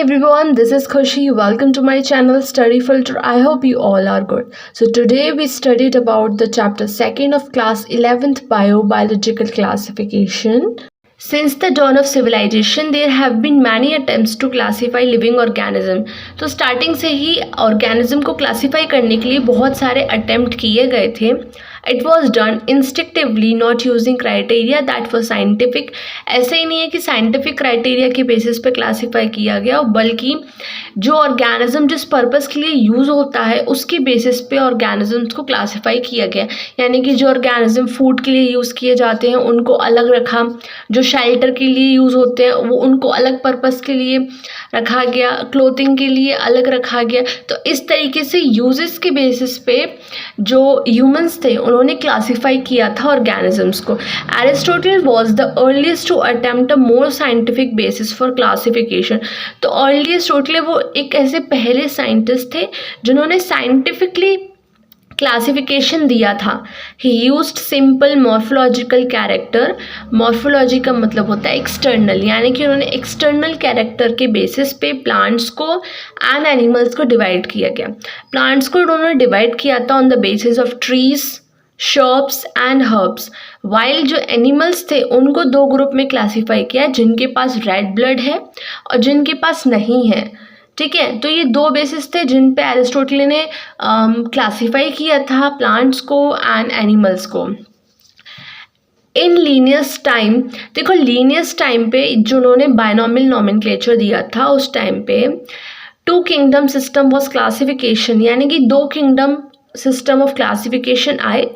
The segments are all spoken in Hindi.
everyone, this is Khushi. Welcome to my channel Study Filter. I hope you all are good. So today we studied about the chapter 2nd of class 11th biological classification. Since the dawn of civilization, there have been many attempts to classify living organism. तो स्टार्टिंग से ही ऑर्गेनिज्म को क्लासीफाई करने के लिए बहुत सारे अटेम्प्ट किए गए थे. It was done instinctively not using criteria that for scientific. ऐसा ही नहीं है कि साइंटिफिक क्राइटेरिया के बेसिस पे क्लासीफाई किया गया, बल्कि जो ऑर्गेनिज्म जिस पर्पस के लिए यूज़ होता है उसके बेसिस पे ऑर्गेनिजम्स को क्लासीफाई किया गया. यानी कि जो ऑर्गेनिज्म फूड के लिए यूज़ किए जाते हैं उनको अलग रखा, जो शेल्टर के लिए यूज़ होते हैं वो उनको अलग पर्पस के लिए रखा गया, क्लोथिंग के लिए अलग रखा गया. तो इस तरीके से यूजेस के बेसिस पे जो ह्यूमंस थे उन्होंने क्लासीफाई किया था ऑर्गेनिजम्स को. Aristotle was the earliest to attempt a more scientific basis for classification. तो अर्लीस्ट टोटली वो एक ऐसे पहले साइंटिस्ट थे जिन्होंने साइंटिफिकली क्लासिफिकेशन दिया था. ही used simple morphological character. Morphology का मतलब होता है एक्सटर्नल, यानी कि उन्होंने एक्सटर्नल कैरेक्टर के बेसिस पे प्लांट्स को एंड एनिमल्स को डिवाइड किया गया. प्लांट्स को उन्होंने डिवाइड किया था on the basis of trees, shrubs and herbs. While जो एनिमल्स थे उनको दो ग्रुप में क्लासीफाई किया, जिनके पास रेड ब्लड है और जिनके पास नहीं है. ठीक है, तो ये दो बेसिस थे जिन पे एरिस्टोटल ने क्लासीफाई किया था प्लांट्स को एंड एनिमल्स को. इन लीनियस टाइम, देखो लीनियस टाइम पे जो उन्होंने बायनॉमियल नॉमेनक्लेचर दिया था उस टाइम पे two kingdom system was classification, यानी कि दो किंगडम सिस्टम ऑफ क्लासिफिकेशन आए.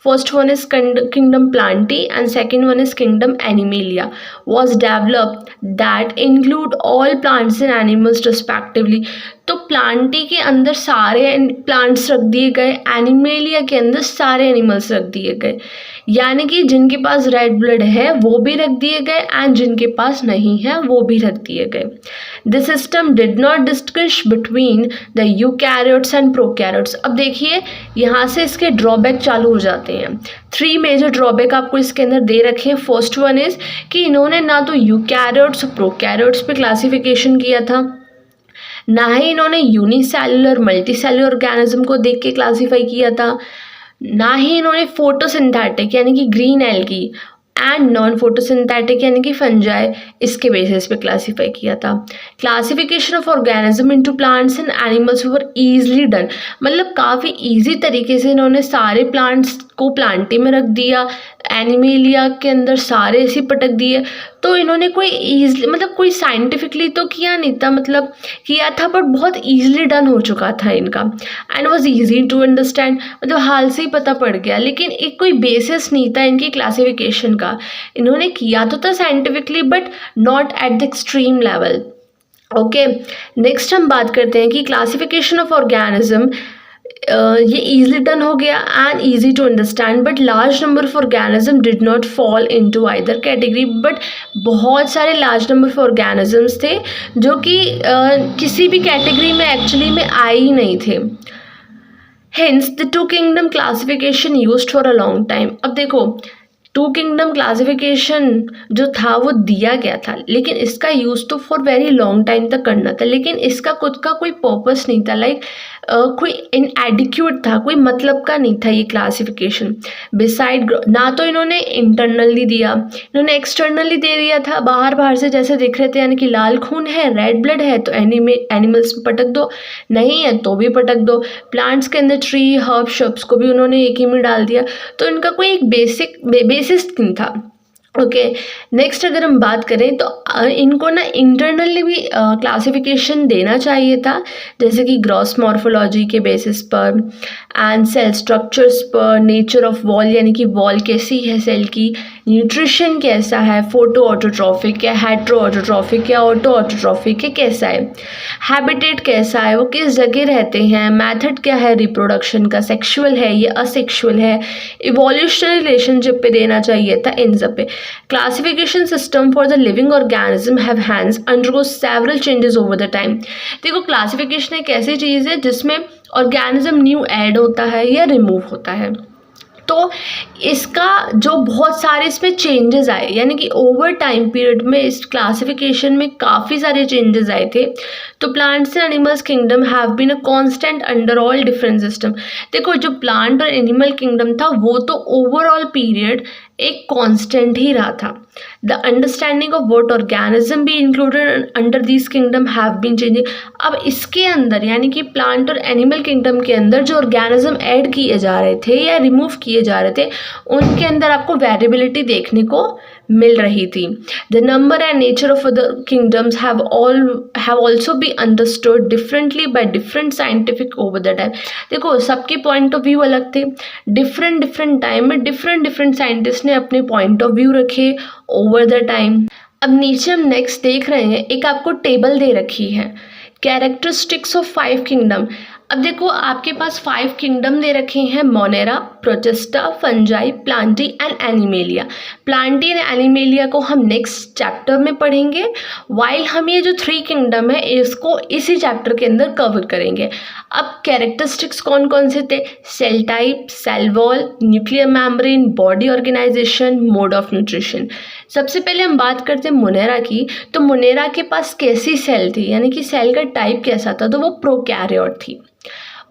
First one is kingdom Plantae and second one is kingdom Animalia was developed that include all plants and animals respectively. तो प्लांटी के अंदर सारे प्लांट्स रख दिए गए, एनिमेलिया के अंदर सारे एनिमल्स रख दिए गए. यानी कि जिनके पास रेड ब्लड है वो भी रख दिए गए एंड जिनके पास नहीं है वो भी रख दिए गए. This system did not distinguish between the eukaryotes and prokaryotes. अब देखिए यहाँ से इसके ड्रॉबैक चालू हो जाते हैं. 3 मेजर ड्रॉबैक आपको इसके अंदर दे रखे हैं. फर्स्ट वन इज कि इन्होंने ना तो यूकैरियोट्स प्रोकैरियोट्स पे क्लासिफिकेशन किया था, ना ही इन्होंने यूनिसेल्युलर मल्टीसेल्युलर ऑर्गेनिज्म को देख के क्लासीफाई किया था, ना ही इन्होंने फोटोसिंथेटिक यानी कि green algae and non photosynthetic यानी कि फंजाई इसके बेसिस पे क्लासीफाई किया था. Classification of organism into plants and animals were easily done. मतलब काफ़ी ईजी तरीके से इन्होंने सारे प्लांट्स को प्लांटी में रख दिया, एनिमेलिया के अंदर सारे ऐसे पटक दिए. तो इन्होंने कोई ईजली मतलब कोई साइंटिफिकली तो किया नहीं था, मतलब किया था बट बहुत ईजिली डन हो चुका था इनका. And was easy to understand, मतलब हाल से ही पता पड़ गया, लेकिन एक कोई बेसिस नहीं था इनकी क्लासिफिकेशन का. इन्होंने किया तो था scientifically but not at the extreme level. Okay, next हम बात करते हैं कि क्लासिफिकेशन ऑफ ऑर्गेनिज्म. ये ईजिली डन हो गया and easy to understand, but large number of organism did not fall into either category. But बहुत सारे लार्ज नंबर ऑफ ऑर्गेनिजम्स थे जो कि किसी भी कैटेगरी में एक्चुअली में आए ही नहीं थे. Hence the two kingdom classification used for a long time. अब देखो टू किंगडम क्लासिफिकेशन जो था वो दिया गया था, लेकिन इसका यूज़ तो फॉर वेरी लॉन्ग टाइम तक करना था, लेकिन इसका खुद का कोई पर्पस नहीं था. लाइक कोई इनएडिक्यूट था, कोई मतलब का नहीं था ये क्लासिफिकेशन. बिसाइड ना तो इन्होंने इंटरनली दिया, इन्होंने एक्सटर्नली दे दिया था. बाहर से जैसे देख रहे थे, यानी कि लाल खून है, रेड ब्लड है तो एनिमल्स में पटक दो, नहीं है तो भी पटक दो. प्लांट्स के अंदर ट्री, हर्ब, शब्स को भी उन्होंने एक ही में डाल दिया. तो इनका कोई एक बेसिस नहीं था. ओके, नेक्स्ट अगर हम बात करें तो इनको ना इंटरनली भी क्लासिफिकेशन देना चाहिए था, जैसे कि ग्रॉस मॉर्फोलॉजी के बेसिस पर एंड सेल स्ट्रक्चर्स पर, नेचर ऑफ वॉल यानी कि वॉल कैसी है सेल की, न्यूट्रिशन कैसा है, फोटो ऑटोट्रॉफिक या हेट्रो ऑटोट्रॉफिक या ऑटो ऑटोट्रॉफिक है कैसा है, हैबिटेट कैसा है, वो किस जगह रहते हैं, मेथड क्या है रिप्रोडक्शन का, सेक्सुअल है या असेक्सुअल है, इवोल्यूशनरी रिलेशनशिप पे देना चाहिए था. इन सब पे classification system for the living organism have has undergo several changes over the time. देखो क्लासिफिकेशन एक ऐसी चीज़ है जिसमें ऑर्गेनिज्म न्यू ऐड होता है या रिमूव होता है. तो इसका जो बहुत सारे इसमें चेंजेस आए, यानी कि ओवर टाइम पीरियड में इस क्लासिफिकेशन में काफ़ी सारे चेंजेस आए थे। तो plants and animals kingdom have been a constant under all different system. देखो जो प्लांट और एनिमल किंगडम था वो तो ओवरऑल पीरियड एक कांस्टेंट ही रहा था। The understanding of what organism be included under this kingdom have been changing. अब इसके अंदर यानी कि प्लांट और एनिमल किंगडम के अंदर जो ऑर्गेनिज्म ऐड किए जा रहे थे या रिमूव किए जा रहे थे उनके अंदर आपको वेरिएबिलिटी देखने को मिल रही थी। The number and nature of other kingdoms have also be understood differently by different scientific over the time. देखो सबके पॉइंट ऑफ व्यू अलग थे, डिफरेंट टाइम में डिफरेंट साइंटिस्ट ने अपने पॉइंट ऑफ व्यू रखे ओवर द टाइम। अब नीचे हम नेक्स्ट देख रहे हैं, एक आपको टेबल दे रखी है, कैरेक्टरिस्टिक्स ऑफ 5 किंगडम। अब देखो आपके पास 5 किंगडम दे रखे हैं, Monera, protista, fungi, Plantae and animalia. Plantae and animalia को हम नेक्स्ट चैप्टर में पढ़ेंगे, वाइल हम ये जो 3 किंगडम है इसको इसी चैप्टर के अंदर कवर करेंगे। अब कैरेक्टरिस्टिक्स कौन कौन से थे? Cell type, cell wall, nuclear membrane, body organisation, mode of nutrition. सबसे पहले हम बात करते हैं मोनेरा की। तो मोनेरा के पास कैसी सेल थी, यानी कि सेल का टाइप कैसा था? तो वो प्रोकैरियोट थी।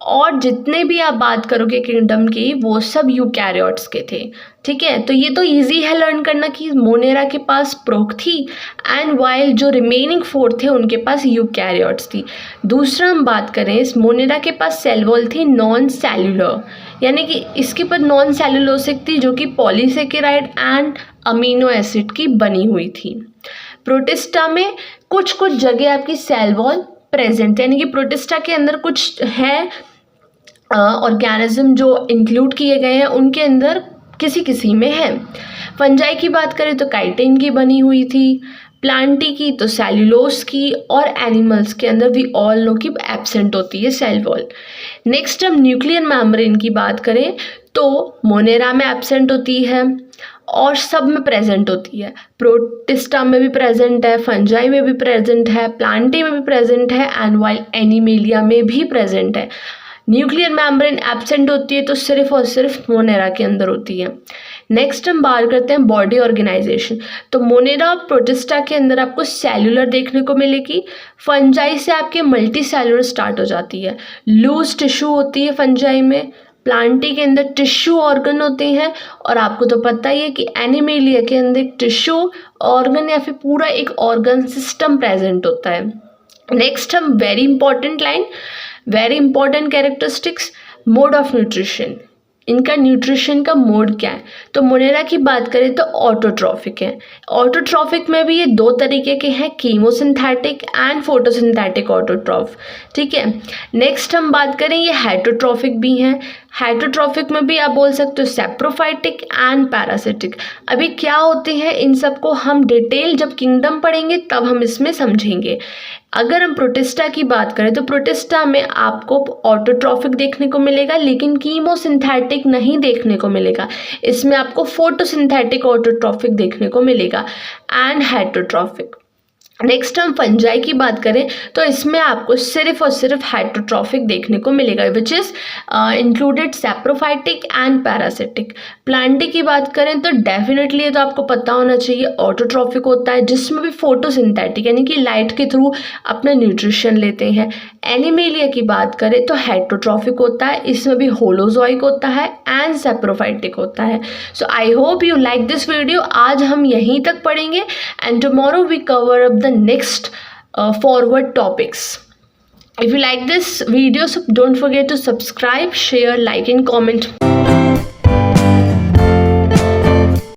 और जितने भी आप बात करोगे किंगडम की वो सब यूकैरियोट्स के थे। ठीक है, तो ये तो इजी है लर्न करना कि मोनेरा के पास प्रोक थी एंड वाइल जो रिमेनिंग 4 थे उनके पास यूकैरियोट्स थी। दूसरा हम बात करें, इस मोनेरा के पास सेल वॉल थी नॉन सेल्यूलर, यानी कि इसके पास नॉन सेल्यूलोसिक थी जो कि पॉलीसेकेराइड एंड अमीनो एसिड की बनी हुई थी। प्रोटिस्टा में कुछ कुछ जगह आपकी सेल वॉल प्रेजेंट, यानी कि प्रोटिस्टा के अंदर कुछ है ऑर्गेनिज्म जो इंक्लूड किए गए हैं उनके अंदर किसी किसी में है। फंजाई की बात करें तो काइटिन की बनी हुई थी, प्लांटी की तो सेल्यूलोस की, और एनिमल्स के अंदर वी ऑल नो कि एब्सेंट होती है सेल वॉल। नेक्स्ट हम न्यूक्लियर मेम्ब्रेन की बात करें तो मोनेरा में एब्सेंट होती है और सब में प्रेजेंट होती है। प्रोटिस्टा में भी प्रेजेंट है, फंजाई में भी प्रेजेंट है, प्लांटी में भी प्रेजेंट है एंड वाइल एनिमेलिया में भी प्रेजेंट है। न्यूक्लियर मेम्ब्रेन एब्सेंट होती है तो सिर्फ और सिर्फ मोनेरा के अंदर होती है। नेक्स्ट हम बात करते हैं बॉडी ऑर्गेनाइजेशन। तो मोनेरा और प्रोटिस्टा के अंदर आपको सेल्यूलर देखने को मिलेगी, फंजाई से आपके मल्टी सेल्यूलर स्टार्ट हो जाती है, लूज टिश्यू होती है फंजाई में, प्लांटी के अंदर टिश्यू ऑर्गन होते हैं, और आपको तो पता ही है कि एनिमेलिया के अंदर एक टिश्यू ऑर्गन या फिर पूरा एक ऑर्गन सिस्टम प्रेजेंट होता है। नेक्स्ट हम very important line, very important characteristics, mode of nutrition. इनका न्यूट्रिशन का मोड क्या है? तो मोनेरा की बात करें तो ऑटोट्रॉफिक है। ऑटोट्रॉफिक में भी ये 2 तरीके के हैं, कीमोसिंथेटिक एंड फोटोसिंथेटिक ऑटोट्रॉफ। ठीक है, नेक्स्ट हम बात करें ये हेटरोट्रॉफिक भी हैं। हेटरोट्रॉफिक में भी आप बोल सकते हो सेप्रोफाइटिक एंड पैरासिटिक। अभी क्या होते हैं इन सबको हम डिटेल जब किंगडम पढ़ेंगे तब हम इसमें समझेंगे। अगर हम प्रोटिस्टा की बात करें तो प्रोटिस्टा में आपको ऑटोट्रॉफिक देखने को मिलेगा लेकिन कीमोसिंथेटिक नहीं देखने को मिलेगा, इसमें आपको फोटोसिंथेटिक ऑटोट्रॉफिक देखने को मिलेगा एंड हेटरोट्रॉफिक। नेक्स्ट हम फंजाई की बात करें तो इसमें आपको सिर्फ और सिर्फ हेटरोट्रॉफिक देखने को मिलेगा which is included saprophytic and parasitic. Plantae की बात करें तो डेफिनेटली तो आपको पता होना चाहिए ऑटोट्रॉफिक होता है जिसमें भी फोटोसिंथेटिक यानी कि लाइट के थ्रू अपना न्यूट्रिशन लेते हैं। एनिमेलिया की बात करें तो हेटरोट्रॉफिक होता है, इसमें भी होलोजोइक होता है एंड सेप्रोफाइटिक होता है। So I hope you like this video. आज हम यहीं तक पढ़ेंगे and tomorrow we cover up the next forward topics. If you like this video, so don't forget to subscribe, share, like and comment.